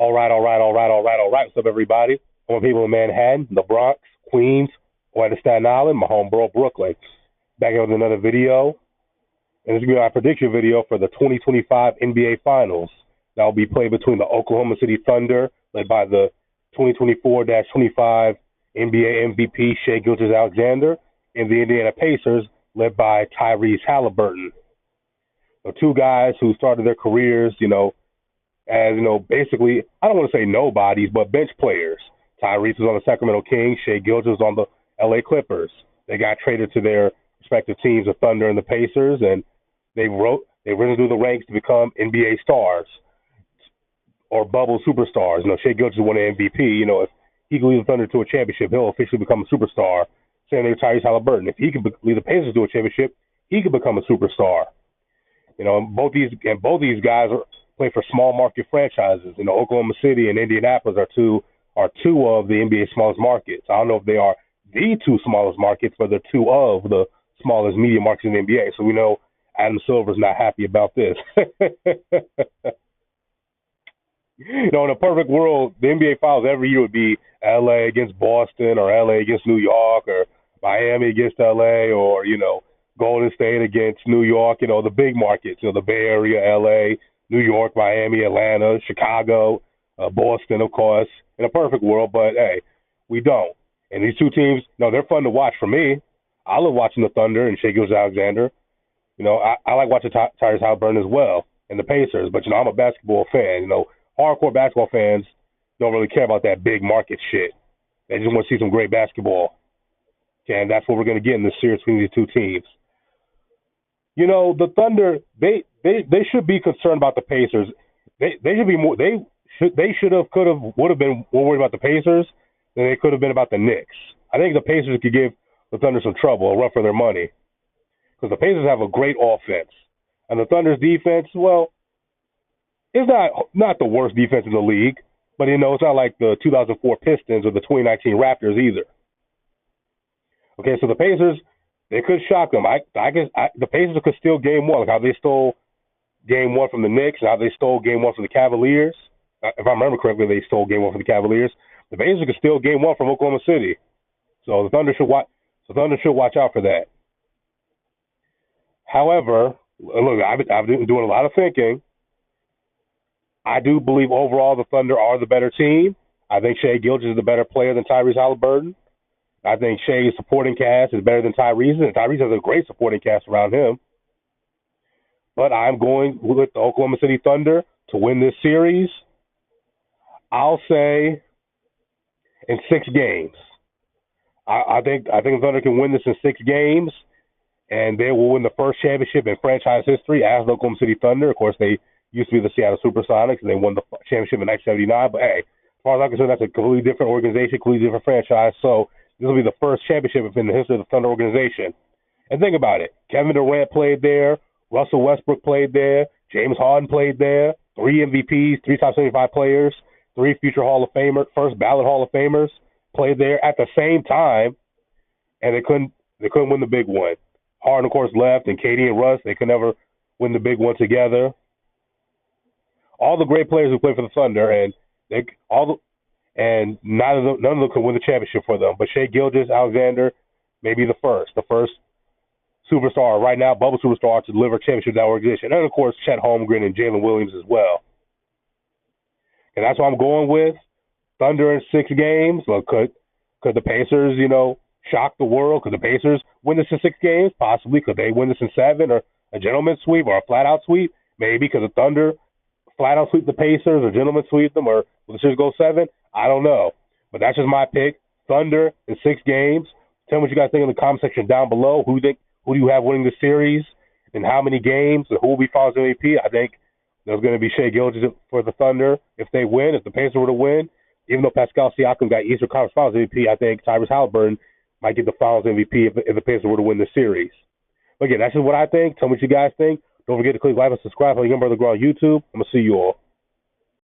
All right. What's up, everybody? I want people in Manhattan, the Bronx, Queens, or at Staten Island, my home borough, Brooklyn. Back here with another video. And this is going to be our prediction video for the 2025 NBA Finals. That will be played between the Oklahoma City Thunder, led by the 2024-25 NBA MVP Shai Gilgeous-Alexander, and the Indiana Pacers, led by Tyrese Halliburton. So two guys who started their careers, as, basically, I don't want to say nobodies, but bench players. Tyrese was on the Sacramento Kings. Shai Gilgeous was on the LA Clippers. They got traded to their respective teams, the Thunder and the Pacers, and they risen through the ranks to become NBA stars or bubble superstars. Shai Gilgeous won an MVP. If he can lead the Thunder to a championship, he'll officially become a superstar. Same thing with Tyrese Halliburton. If he can lead the Pacers to a championship, he can become a superstar. Both these guys play for small market franchises. Oklahoma City and Indianapolis are two of the NBA's smallest markets. I don't know if they are the two smallest markets, but they're two of the smallest media markets in the NBA. So we know Adam Silver's not happy about this. In a perfect world, the NBA Finals every year would be LA against Boston, or LA against New York, or Miami against LA, or Golden State against New York. The big markets. The Bay Area, LA, New York, Miami, Atlanta, Chicago, Boston, of course. In a perfect world, but hey, we don't. And these two teams, they're fun to watch for me. I love watching the Thunder and Shai Gilgeous-Alexander. I like watching Tyrese Halliburton as well, and the Pacers. But I'm a basketball fan. Hardcore basketball fans don't really care about that big market shit. They just want to see some great basketball. Okay, and that's what we're going to get in this series between these two teams. The Thunder, they should be concerned about the Pacers. They should be more. They should have, could have, would have been more worried about the Pacers than they could have been about the Knicks. I think the Pacers could give the Thunder some trouble, a run for their money, because the Pacers have a great offense, and the Thunder's defense, well, it's not the worst defense in the league, but it's not like the 2004 Pistons or the 2019 Raptors either. Okay, so the Pacers, they could shock them. The Pacers could steal game one, like how they stole game one from the Knicks, and how they stole game one from the Cavaliers. If I remember correctly, they stole game one from the Cavaliers. The Pacers could steal game one from Oklahoma City. So the Thunder should watch out for that. However, look, I've been doing a lot of thinking. I do believe overall the Thunder are the better team. I think Shai Gilgeous is the better player than Tyrese Halliburton. I think Shai's supporting cast is better than Tyrese, and Tyrese has a great supporting cast around him. But I'm going with the Oklahoma City Thunder to win this series. I'll say in 6 games. I think the Thunder can win this in 6 games, and they will win the first championship in franchise history as the Oklahoma City Thunder. Of course, they used to be the Seattle Supersonics, and they won the championship in 1979. But hey, as far as I'm concerned, that's a completely different organization, completely different franchise. So this will be the first championship in the history of the Thunder organization. And think about it. Kevin Durant played there. Russell Westbrook played there. James Harden played there. 3 MVPs, 3 top 75 players, 3 future Hall of Famers, first ballot Hall of Famers played there at the same time, and they couldn't win the big one. Harden, of course, left, and KD and Russ, they could never win the big one together. All the great players who played for the Thunder, and none of them could win the championship for them. But Shai Gilgeous-Alexander may be the first superstar right now, bubble superstar, to deliver a championship to that organization. And, of course, Chet Holmgren and Jalen Williams as well. And that's what I'm going with. Thunder in 6 games. Look, could the Pacers, shock the world? Could the Pacers win this in 6 games? Possibly. Could they win this in 7, or a gentleman's sweep, or a flat-out sweep? Maybe. Could the Thunder flat-out sweep the Pacers, or gentleman sweep them, or will the series go 7? I don't know. But that's just my pick. Thunder in 6 games. Tell me what you guys think in the comment section down below. Who do you have winning this series, and how many games, and who will be Finals MVP? I think there's going to be Shai Gilgeous for the Thunder if they win. If the Pacers were to win, even though Pascal Siakam got Eastern Conference Finals MVP, I think Tyrese Halliburton might get the Finals MVP if the Pacers were to win the series. But again, that's just what I think. Tell me what you guys think. Don't forget to click like and subscribe on Young Brother Grow on YouTube. I'm going to see you all.